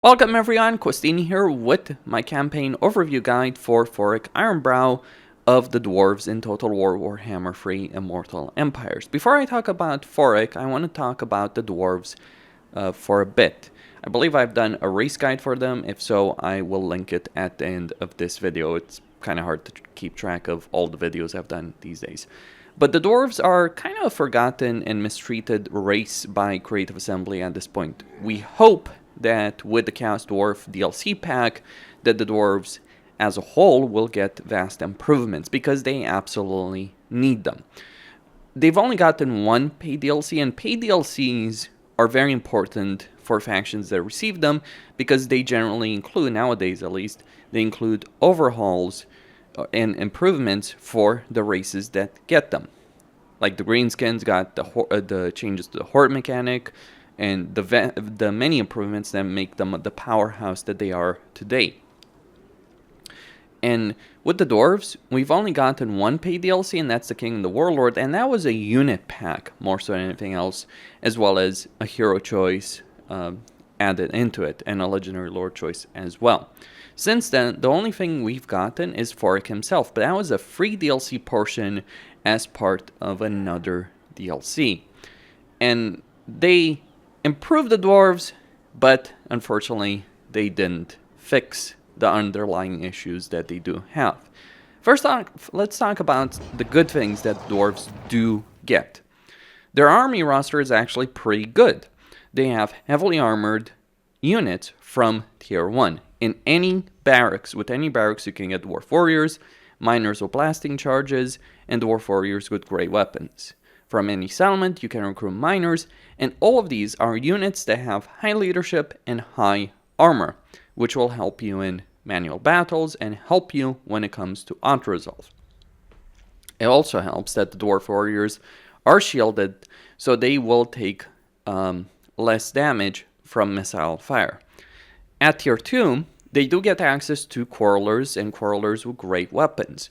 Welcome everyone, Costin here with my campaign overview guide for Thorek Ironbrow of the Dwarves in Total War Warhammer 3 Immortal Empires. Before I talk about Thorek, I want to talk about the Dwarves for a bit. I believe I've done a race guide for them. If so, I will link it at the end of this video. It's kind of hard to keep track of all the videos I've done these days. But the Dwarves are kind of a forgotten and mistreated race by Creative Assembly at this point. We hope that with the Chaos Dwarf DLC pack, that the Dwarves as a whole will get vast improvements, because they absolutely need them. They've only gotten one paid DLC, and paid DLCs are very important for factions that receive them, because they generally include, nowadays at least, they include overhauls and improvements for the races that get them. Like the Greenskins got the changes to the Horde mechanic, and the many improvements that make them the powerhouse that they are today. And with the Dwarves, we've only gotten one paid DLC, and that's the King and the Warlord, and that was a unit pack more so than anything else, as well as a hero choice added into it, and a legendary lord choice as well. Since then, the only thing we've gotten is Thorek himself, but that was a free DLC portion as part of another DLC. And they improved the Dwarves, but unfortunately they didn't fix the underlying issues that they do have. First off, let's talk about the good things that Dwarves do get. Their army roster is actually pretty good. They have heavily armored units from tier 1. In any barracks, with any barracks you can get Dwarf Warriors, Miners with blasting charges, and Dwarf Warriors with great weapons. From any settlement, you can recruit miners, and all of these are units that have high leadership and high armor, which will help you in manual battles and help you when it comes to auto-resolve. It also helps that the Dwarf Warriors are shielded, so they will take less damage from missile fire. At tier 2, they do get access to Quarrelers, and Quarrelers with great weapons.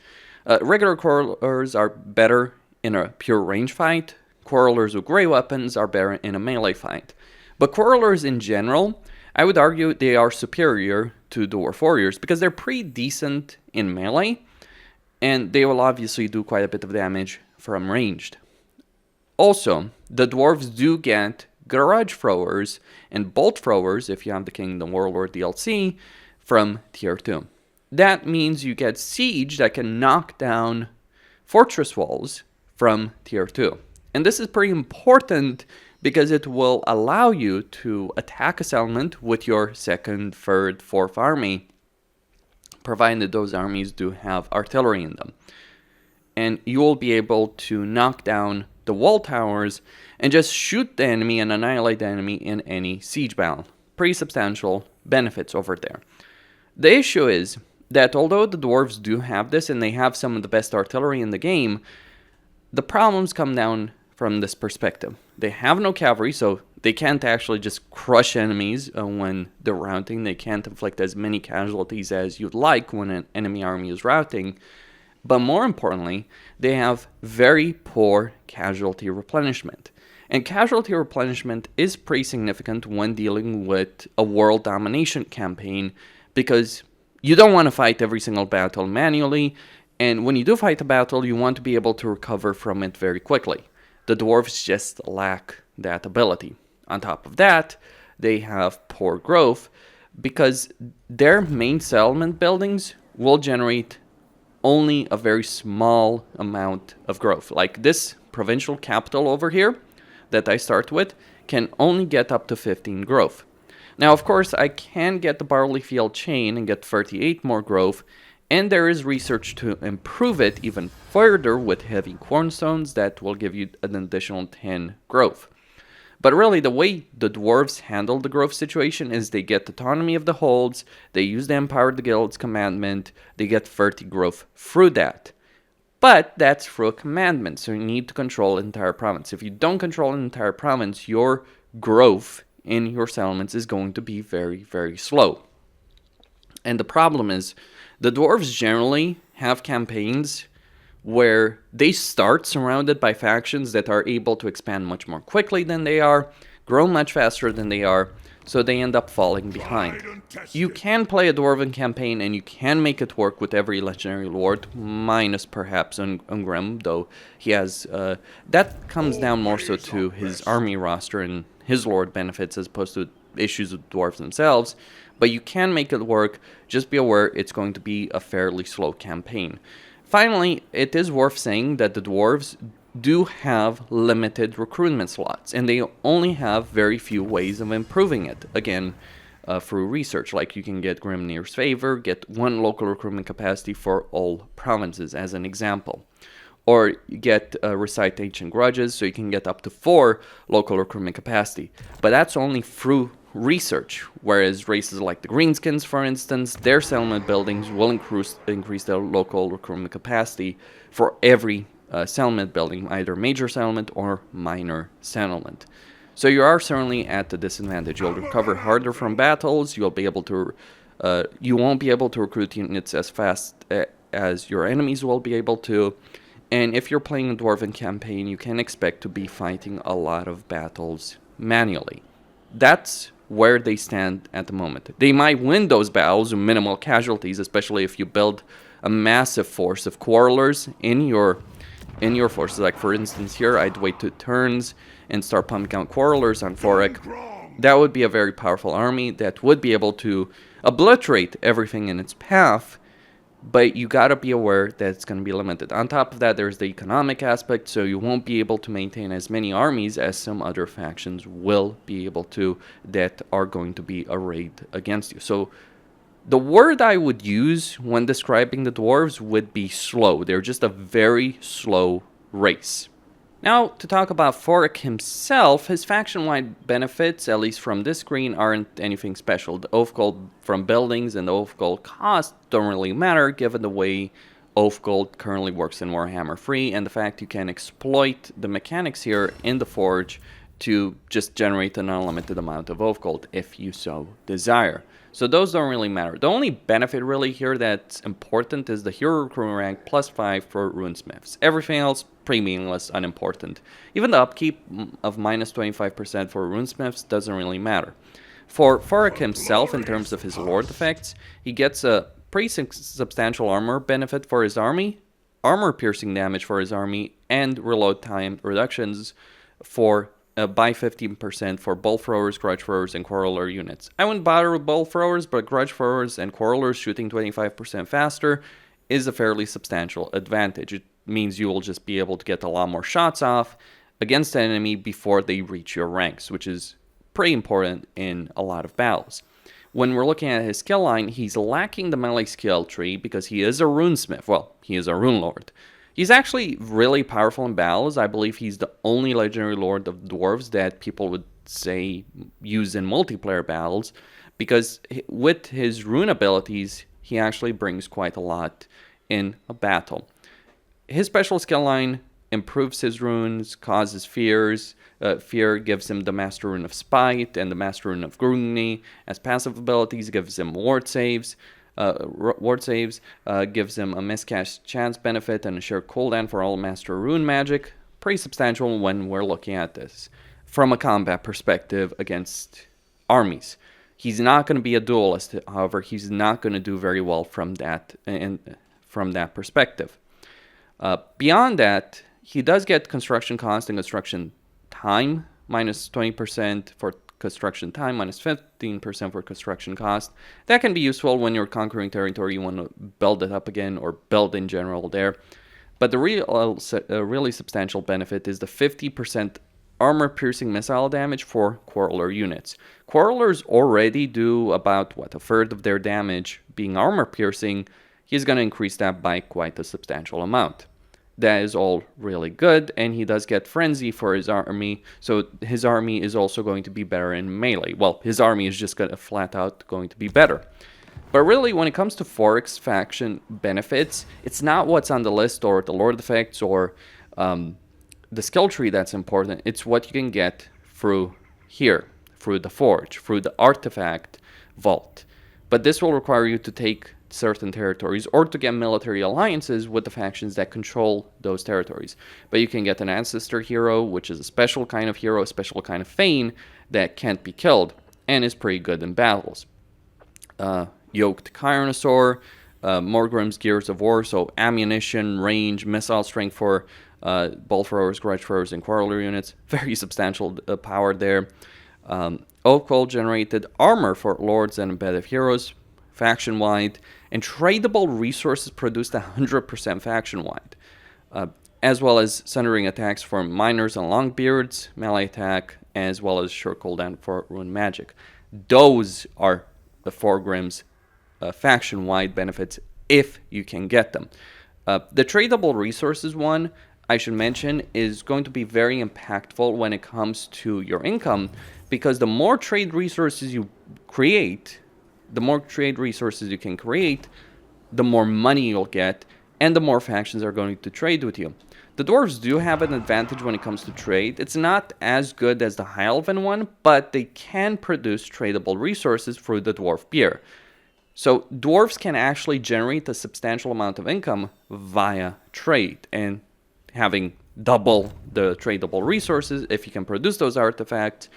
Regular Quarrelers are better in a pure range fight. Quarrelers with great weapons are better in a melee fight. But Quarrelers in general, I would argue they are superior to Dwarf Warriors, because they're pretty decent in melee, and they will obviously do quite a bit of damage from ranged. Also, the Dwarves do get Garage Throwers and Bolt Throwers, if you have the King and the Warlord DLC, from tier 2. That means you get Siege that can knock down fortress walls from tier 2. And this is pretty important because it will allow you to attack a settlement with your 2nd, 3rd, 4th army, provided those armies do have artillery in them. And you will be able to knock down the wall towers and just shoot the enemy and annihilate the enemy in any siege battle. Pretty substantial benefits over there. The issue is that although the Dwarves do have this, and they have some of the best artillery in the game, the problems come down from this perspective. They have no cavalry, so they can't actually just crush enemies when they're routing. They can't inflict as many casualties as you'd like when an enemy army is routing. But more importantly, they have very poor casualty replenishment. And casualty replenishment is pretty significant when dealing with a world domination campaign, because you don't want to fight every single battle manually, and when you do fight a battle, you want to be able to recover from it very quickly. The Dwarves just lack that ability. On top of that, they have poor growth, because their main settlement buildings will generate only a very small amount of growth. Like this provincial capital over here that I start with can only get up to 15 growth. Now, of course, I can get the barley field chain and get 38 more growth, and there is research to improve it even further with heavy cornstones that will give you an additional 10 growth. But really, the way the Dwarves handle the growth situation is they get autonomy of the holds, they use the Empower the Guilds commandment, they get 30 growth through that. But that's through a commandment, so you need to control an entire province. If you don't control an entire province, your growth in your settlements is going to be very, very slow. And the problem is, the Dwarves generally have campaigns where they start surrounded by factions that are able to expand much more quickly than they are, grow much faster than they are, so they end up falling behind. You can play a Dwarven campaign and you can make it work with every legendary lord, minus perhaps Ungrim, though he has... that comes down more so to his army roster and his lord benefits as opposed to issues with dwarves themselves, but you can make it work. Just be aware it's going to be a fairly slow campaign. Finally, it is worth saying that the dwarves do have limited recruitment slots, and they only have very few ways of improving it. Again, through research, like you can get Grimnir's Favor, get 1 local recruitment capacity for all provinces, as an example. Or you get Recite Ancient Grudges, so you can get up to 4 local recruitment capacity. But that's only through research, whereas races like the Greenskins, for instance, their settlement buildings will increase their local recruitment capacity for every settlement building, either major settlement or minor settlement. So you are certainly at a disadvantage. You'll recover harder from battles. You'll be able to, you won't be able to recruit units as fast as your enemies will be able to. And if you're playing a Dwarven campaign, you can expect to be fighting a lot of battles manually. That's where they stand at the moment. They might win those battles with minimal casualties, especially if you build a massive force of quarrelers in your forces. Like for instance here, I'd wait 2 turns and start pumping out quarrelers on Thorek. That would be a very powerful army that would be able to obliterate everything in its path, but you gotta be aware that it's gonna be limited. On top of that, there's the economic aspect, so you won't be able to maintain as many armies as some other factions will be able to that are going to be arrayed against you. So the word I would use when describing the dwarves would be slow. They're just a very slow race. Now, to talk about Thorek himself, his faction-wide benefits, at least from this screen, aren't anything special. The oath gold from buildings and the oath gold cost don't really matter, given the way oath gold currently works in Warhammer 3, and the fact you can exploit the mechanics here in the Forge to just generate an unlimited amount of oath gold, if you so desire. So those don't really matter. The only benefit really here that's important is the hero recruitment rank +5 for runesmiths. Everything else, pretty meaningless, unimportant. Even the upkeep of -25% for runesmiths doesn't really matter. For Thorek himself, in terms of his lord effects, he gets a pretty substantial armor benefit for his army, armor piercing damage for his army, and reload time reductions for by 15% for bolt throwers, grudge throwers, and quarreler units. I wouldn't bother with bolt throwers, but grudge throwers and quarrelers shooting 25% faster is a fairly substantial advantage. It means you will just be able to get a lot more shots off against the enemy before they reach your ranks, which is pretty important in a lot of battles. When we're looking at his skill line, he's lacking the melee skill tree because he is a runesmith. Well, he is a rune lord. He's actually really powerful in battles. I believe he's the only legendary lord of dwarves that people would say use in multiplayer battles, because with his rune abilities, he actually brings quite a lot in a battle. His special skill line improves his runes, causes fears. Fear gives him the Master Rune of Spite and the Master Rune of Grungni. As passive abilities, gives him ward saves. Gives him a miscast chance benefit and a shared cooldown for all Master Rune magic. Pretty substantial when we're looking at this from a combat perspective against armies. He's not going to be a duelist, however, he's not going to do very well from that perspective. Beyond that, he does get construction cost and construction time, -20% for construction time, -15% for construction cost. That can be useful when you're conquering territory, you want to build it up again, or build in general there. But the really substantial benefit is the 50% armor-piercing missile damage for quarreler units. Quarrelers already do about, a third of their damage being armor-piercing. He's going to increase that by quite a substantial amount. That is all really good, and he does get Frenzy for his army, so his army is also going to be better in melee. Well, his army is just flat out going to be better. But really, when it comes to Thorek's faction benefits, it's not what's on the list or the lord effects or the skill tree that's important. It's what you can get through here, through the Forge, through the Artifact Vault. But this will require you to take certain territories or to get military alliances with the factions that control those territories. But you can get an ancestor hero, which is a special kind of hero, a special kind of Thane that can't be killed. and is pretty good in battles. Yoked Chironosaur, Morgrim's Gears of War, so ammunition, range, missile strength for bolt throwers, grudge throwers, and quarreler units. Very substantial power there. Oakwold generated armor for lords and embedded heroes, faction-wide, and tradable resources produced 100% faction-wide, as well as sundering attacks for miners and longbeards, melee attack, as well as short cooldown for rune magic. Those are the Thorgrim's faction-wide benefits if you can get them. The tradable resources one, I should mention, is going to be very impactful when it comes to your income, because the more trade resources you create, the more trade resources you can create, the more money you'll get, and the more factions are going to trade with you. The Dwarves do have an advantage when it comes to trade. It's not as good as the High Elven one, but they can produce tradable resources through the Dwarf beer. So Dwarves can actually generate a substantial amount of income via trade, and having double the tradable resources, if you can produce those artifacts,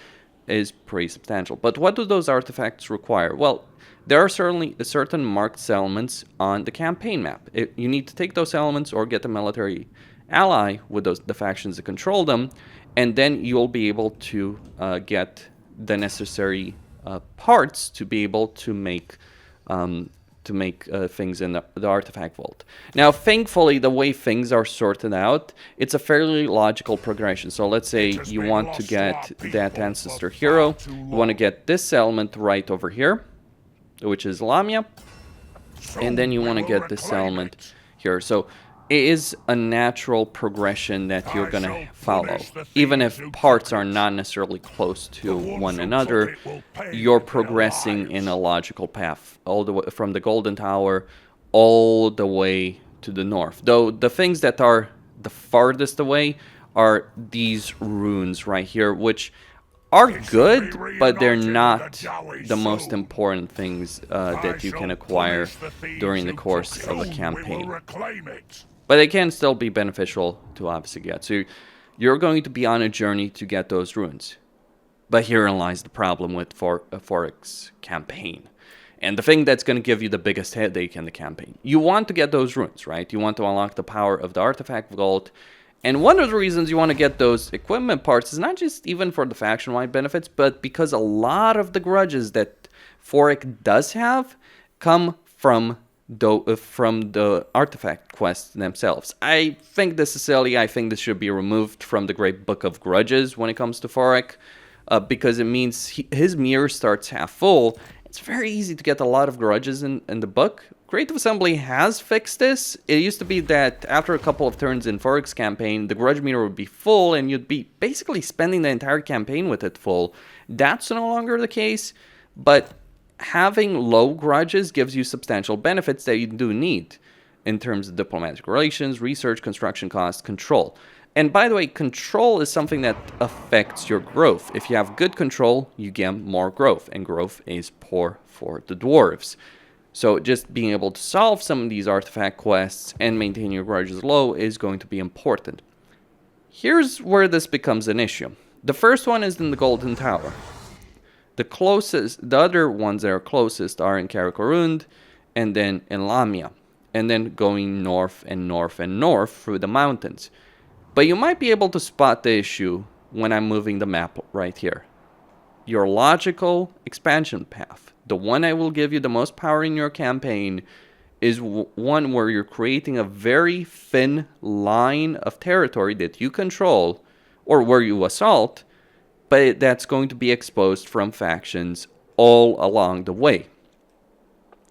is pretty substantial. But what do those artifacts require? Well, there are certainly certain marked elements on the campaign map. You need to take those elements or get a military ally with the factions that control them, and then you'll be able to get the necessary parts to be able to make things in the artifact vault. Now, thankfully, the way things are sorted out, it's a fairly logical progression. So let's say you want to get that ancestor hero, you want to get this element right over here, which is Lamia, and then you want to get this element here. So it is a natural progression that you're going to follow. Even if parts are not necessarily close to one another, you're progressing in a logical path, all the way from the Golden Tower all the way to the north. Though the things that are the farthest away are these runes right here, which are good, but they're not the most important things that you can acquire during the course of a campaign. But they can still be beneficial to obviously get. So you're going to be on a journey to get those runes. But herein lies the problem with Thorek's campaign. And the thing that's going to give you the biggest headache in the campaign. You want to get those runes, right? You want to unlock the power of the artifact vault. And one of the reasons you want to get those equipment parts is not just even for the faction-wide benefits, but because a lot of the grudges that Thorek does have come from the artifact quests themselves. I think this is silly. I think this should be removed from the Great Book of Grudges when it comes to Thorek, because it means his mirror starts half full. It's very easy to get a lot of grudges in the book. Creative Assembly has fixed this. It used to be that after a couple of turns in Thorek's campaign, the grudge meter would be full, and you'd be basically spending the entire campaign with it full. That's no longer the case, but having low grudges gives you substantial benefits that you do need in terms of diplomatic relations, research, construction costs, control. And by the way, control is something that affects your growth. If you have good control, you get more growth, and growth is poor for the dwarves. So just being able to solve some of these artifact quests and maintain your grudges low is going to be important. Here's where this becomes an issue. The first one is in the Golden Tower. The other ones that are closest are in Karakorund and then in Lamia, and then going north and north and north through the mountains. But you might be able to spot the issue when I'm moving the map right here. Your logical expansion path, the one that will give you the most power in your campaign, is one where you're creating a very thin line of territory that you control, or where you assault, but that's going to be exposed from factions all along the way.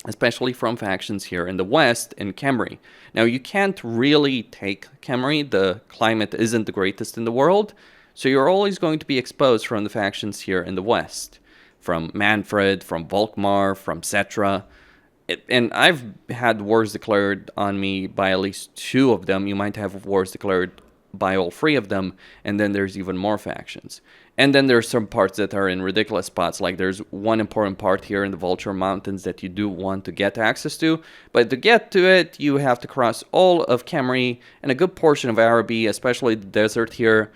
Especially from factions here in the west in Khemri. Now, you can't really take Khemri. The climate isn't the greatest in the world, so you're always going to be exposed from the factions here in the west. From Manfred, from Volkmar, from Cetra. And I've had wars declared on me by at least 2 of them. You might have wars declared by all 3 of them, and then there's even more factions. And then there's some parts that are in ridiculous spots, like there's one important part here in the Vulture Mountains that you do want to get access to, but to get to it, you have to cross all of Khemri and a good portion of Araby, especially the desert here.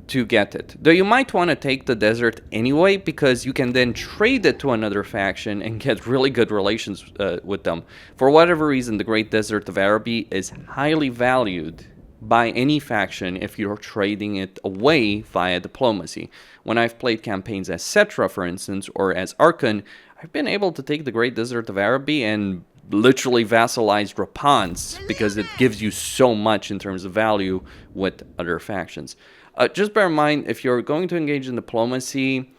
to get it. Though you might want to take the desert anyway, because you can then trade it to another faction and get really good relations with them. For whatever reason, the Great Desert of Araby is highly valued by any faction if you're trading it away via diplomacy. When I've played campaigns as Cetra, for instance, or as Archon, I've been able to take the Great Desert of Araby and literally vassalize Rapans, because it gives you so much in terms of value with other factions. Just bear in mind, if you're going to engage in diplomacy,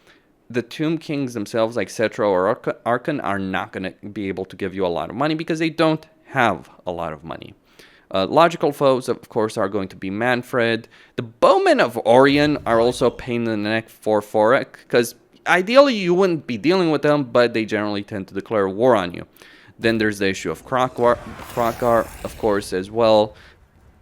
the Tomb Kings themselves, like Cetra or Archon, are not going to be able to give you a lot of money because they don't have a lot of money. Logical foes, of course, are going to be Manfred. The Bowmen of Orion are also a pain in the neck for Thorek, because ideally you wouldn't be dealing with them, but they generally tend to declare war on you. Then there's the issue of Krokgar, of course, as well.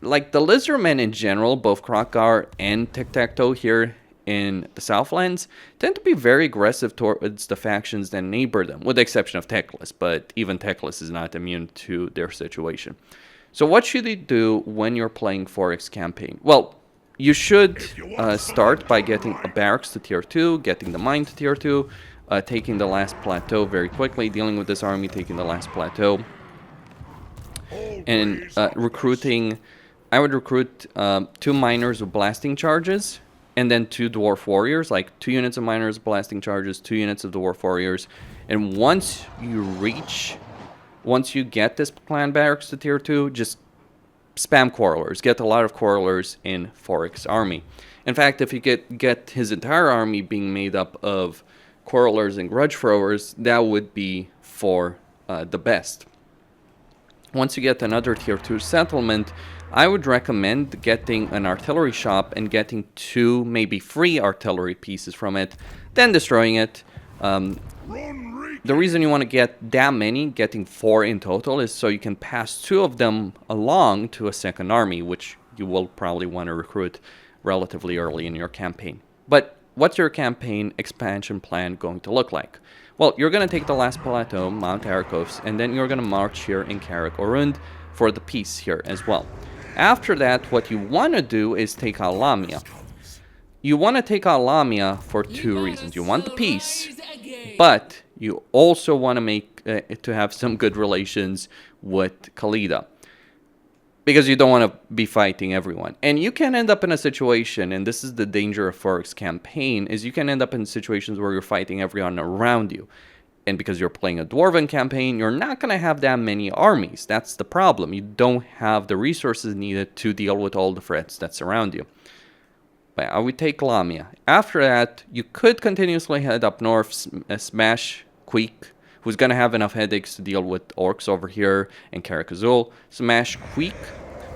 Like the Lizardmen in general, both Krokgar and Tic-Tac-Toe here in the Southlands tend to be very aggressive towards the factions that neighbor them, with the exception of Teclis, but even Teclis is not immune to their situation. So what should you do when you're playing Thorek's campaign? Well, you should start by getting a barracks to tier 2, getting the mine to tier 2, taking the last plateau very quickly, dealing with this army, taking the last plateau, and recruiting. I would recruit 2 miners with blasting charges, and then 2 dwarf warriors, like 2 units of miners with blasting charges, 2 units of dwarf warriors. And once you get this clan barracks to tier 2, just spam quarrelers. Get a lot of quarrelers in Thorek's army. In fact, if you get his entire army being made up of quarrelers and grudge throwers, that would be for the best. Once you get another tier 2 settlement, I would recommend getting an artillery shop and getting 2, maybe 3 artillery pieces from it, then destroying it. The reason you want to get that many, getting 4 in total, is so you can pass 2 of them along to a second army, which you will probably want to recruit relatively early in your campaign. But what's your campaign expansion plan going to look like? Well, you're going to take the last plateau, Mount Arcos, and then you're going to march here in Karak Orund for the peace here as well. After that, what you want to do is take out Lamia. You want to take out Lamia for 2 reasons. You want the peace, but you also want to make to have some good relations with Khalida, because you don't want to be fighting everyone. And you can end up in a situation, and this is the danger of Thorek's campaign, is you can end up in situations where you're fighting everyone around you. And because you're playing a Dwarven campaign, you're not going to have that many armies. That's the problem. You don't have the resources needed to deal with all the threats that surround you. But I would take Lamia. After that, you could continuously head up north, smash Queek, who's going to have enough headaches to deal with orcs over here, and Karak Azul. Smash Queek,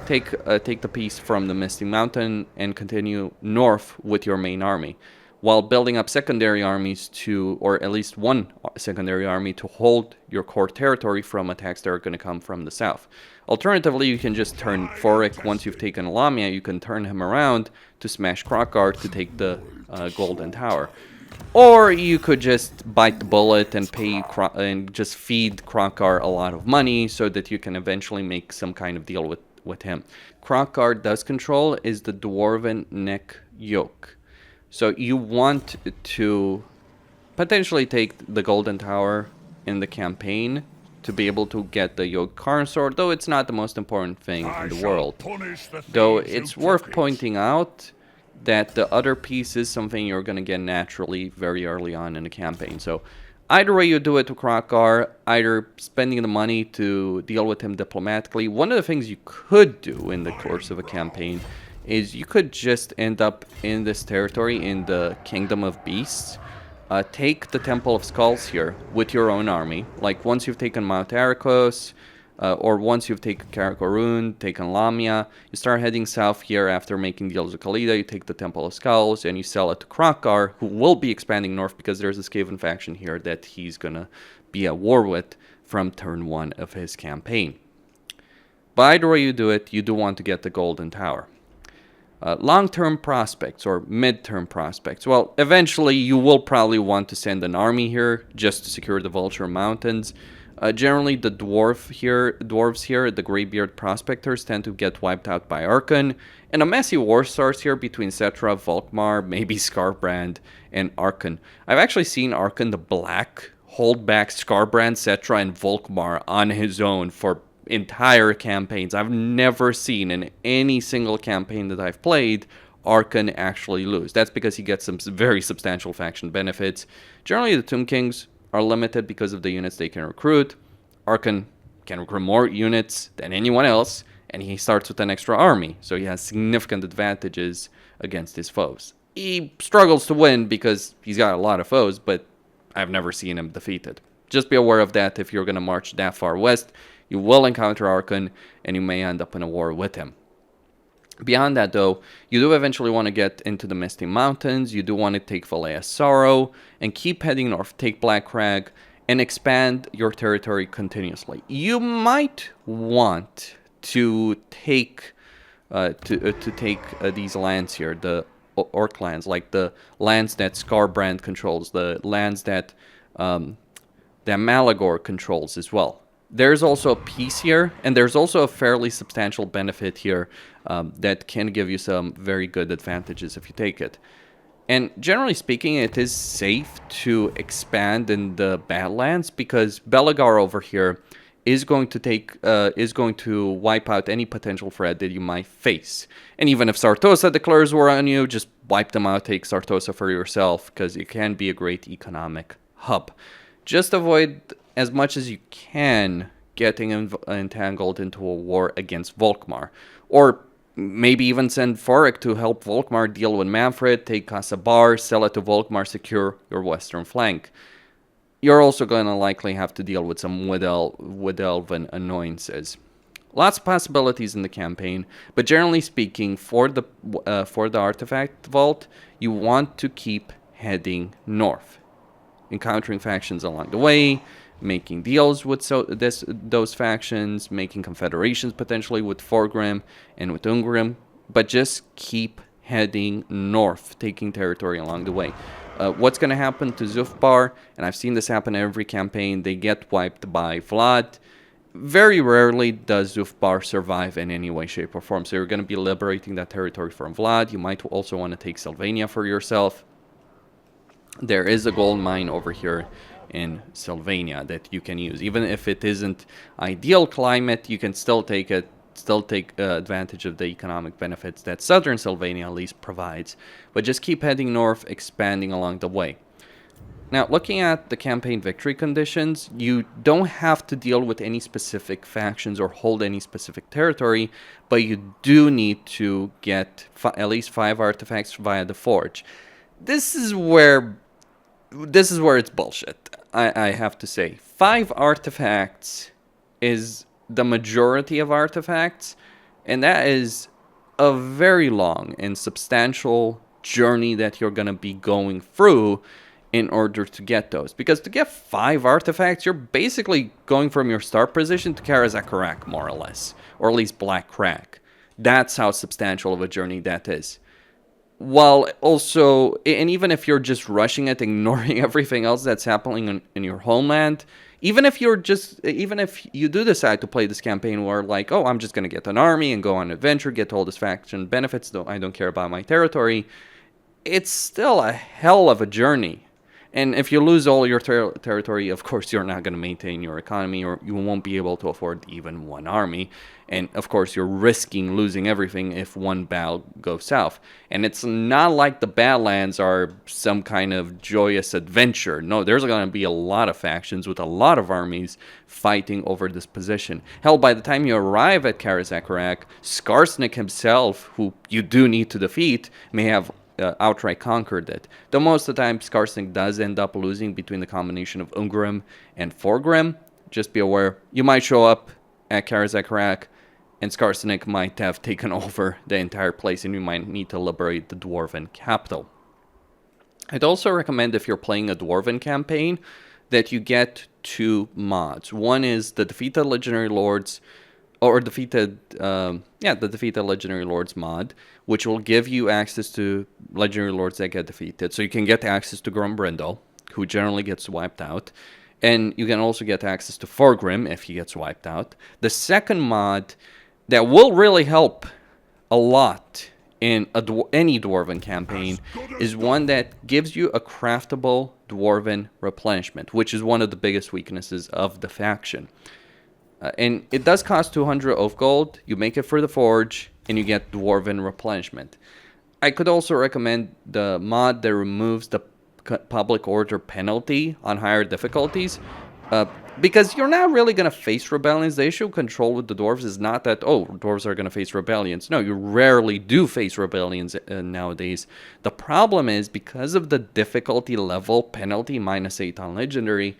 take the piece from the Misting Mountain, and continue north with your main army, while building up secondary armies to, or at least 1 secondary army to hold your core territory from attacks that are going to come from the south. Alternatively, you can just turn Thorek. Once you've taken Lamia, you can turn him around to smash Krokgar to take the Golden Tower. Or you could just bite the bullet and and just feed Krokgar a lot of money so that you can eventually make some kind of deal with him. Krokgar does control is the Dwarven neck yoke. So you want to potentially take the Golden Tower in the campaign to be able to get the Yoke Karn Sword, though it's not the most important thing in the world. Though it's worth pointing out that the other piece is something you're going to get naturally very early on in the campaign. So either way you do it to Krokgar, either spending the money to deal with him diplomatically. One of the things you could do in the course of a campaign is you could just end up in this territory in the Kingdom of Beasts. Take the Temple of Skulls here with your own army. Like once you've taken Mount Arcos, or once you've taken Karak Orund, taken Lamia, you start heading south here after making deals with Khalida. You take the Temple of Skulls and you sell it to Krokgar, who will be expanding north because there's a Skaven faction here that he's gonna be at war with from turn 1 of his campaign. But either way you do it, you do want to get the Golden Tower. Long-term prospects or mid-term prospects. Well, eventually you will probably want to send an army here just to secure the Vulture Mountains. Generally, the dwarves here, the Greybeard Prospectors, tend to get wiped out by Arkhan, and a messy war starts here between Cetra, Volkmar, maybe Skarbrand, and Arkhan. I've actually seen Arkhan the Black hold back Skarbrand, Cetra, and Volkmar on his own for entire campaigns. I've never seen in any single campaign that I've played Arkhan actually lose. That's because he gets some very substantial faction benefits. Generally, the Tomb Kings are limited because of the units they can recruit. Arkhan can recruit more units than anyone else, and he starts with an extra army, so he has significant advantages against his foes. He struggles to win because he's got a lot of foes, but I've never seen him defeated. Just be aware of that if you're going to march that far west. You will encounter Arkhan, and you may end up in a war with him. Beyond that, though, you do eventually want to get into the Misty Mountains. You do want to take Valea's Sorrow, and keep heading north. Take Black Crag, and expand your territory continuously. You might want to take these lands here, the Orc lands, like the lands that Skarbrand controls, the lands that Malagor controls as well. There's also a peace here, and there's also a fairly substantial benefit here that can give you some very good advantages if you take it. And generally speaking, it is safe to expand in the Badlands because Belagar over here is going to wipe out any potential threat that you might face. And even if Sartosa declares war on you, just wipe them out, take Sartosa for yourself, because it can be a great economic hub. Just avoid as much as you can getting entangled into a war against Volkmar. Or maybe even send Thorek to help Volkmar deal with Manfred, take Kasabar, sell it to Volkmar, secure your western flank. You're also going to likely have to deal with some Wood Elven annoyances. Lots of possibilities in the campaign, but generally speaking, for the artifact vault, you want to keep heading north, encountering factions along the way, making deals with those factions, making confederations potentially with Thorgrim and with Ungrim, but just keep heading north, taking territory along the way. What's going to happen to Zufbar, and I've seen this happen every campaign, they get wiped by Vlad. Very rarely does Zufbar survive in any way, shape, or form, so you're going to be liberating that territory from Vlad. You might also want to take Sylvania for yourself. There is a gold mine over here in Sylvania that you can use. Even if it isn't ideal climate, you can still take advantage of the economic benefits that southern Sylvania at least provides. But just keep heading north, expanding along the way. Now, looking at the campaign victory conditions, you don't have to deal with any specific factions or hold any specific territory, but you do need to get at least 5 artifacts via the Forge. This is where it's bullshit, I have to say. 5 artifacts is the majority of artifacts, and that is a very long and substantial journey that you're going to be going through in order to get those. Because to get 5 artifacts, you're basically going from your start position to Karazakarak, more or less, or at least Black Crag. That's how substantial of a journey that is. While also, and even if you're just rushing it, ignoring everything else that's happening in your homeland, even if you do decide to play this campaign where like, oh, I'm just going to get an army and go on an adventure, get all this faction benefits, though I don't care about my territory, it's still a hell of a journey. And if you lose all your territory, of course, you're not going to maintain your economy, or you won't be able to afford even one army. And, of course, you're risking losing everything if one battle goes south. And it's not like the Badlands are some kind of joyous adventure. No, there's going to be a lot of factions with a lot of armies fighting over this position. Hell, by the time you arrive at Karazakarak, Skarsnik himself, who you do need to defeat, may have outright conquered it. Though most of the time, Skarsnik does end up losing between the combination of Ungrim and Thorgrim. Just be aware, you might show up at Karazakarak, and Skarsnik might have taken over the entire place, and you might need to liberate the Dwarven capital. I'd also recommend, if you're playing a Dwarven campaign, that you get 2 mods. One is the Defeat the Legendary Lords or defeated, the defeated Legendary Lords mod, which will give you access to Legendary Lords that get defeated. So you can get access to Grumbrindle, who generally gets wiped out. And you can also get access to Thorgrim if he gets wiped out. The second mod that will really help a lot in any Dwarven campaign is one that gives you a craftable Dwarven replenishment, which is one of the biggest weaknesses of the faction. And it does cost 200 of gold. You make it for the forge, and you get Dwarven replenishment. I could also recommend the mod that removes the public order penalty on higher difficulties, because you're not really going to face rebellions. The issue of control with the dwarves is not that, oh, dwarves are going to face rebellions. No, you rarely do face rebellions nowadays. The problem is, because of the difficulty level penalty -8 on legendary,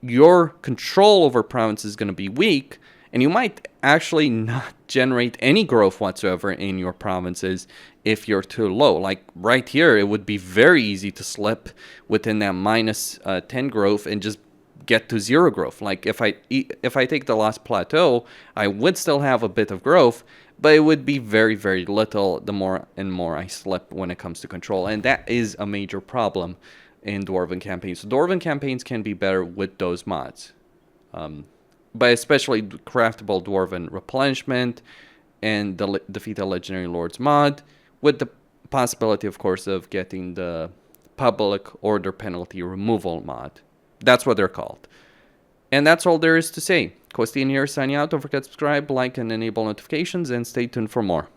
your control over province is going to be weak, and you might actually not generate any growth whatsoever in your provinces if you're too low. Like right here, it would be very easy to slip within that -10 growth and just get to 0 growth. Like if I take the Lost Plateau, I would still have a bit of growth, but it would be very, very little the more and more I slip when it comes to control. And that is a major problem in Dwarven campaigns. So Dwarven campaigns can be better with those mods. But especially craftable Dwarven replenishment and the defeated Legendary Lords mod, with the possibility, of course, of getting the public order penalty removal mod. That's what they're called. And that's all there is to say. Costin here signing out. Don't forget to subscribe, like, and enable notifications, and stay tuned for more.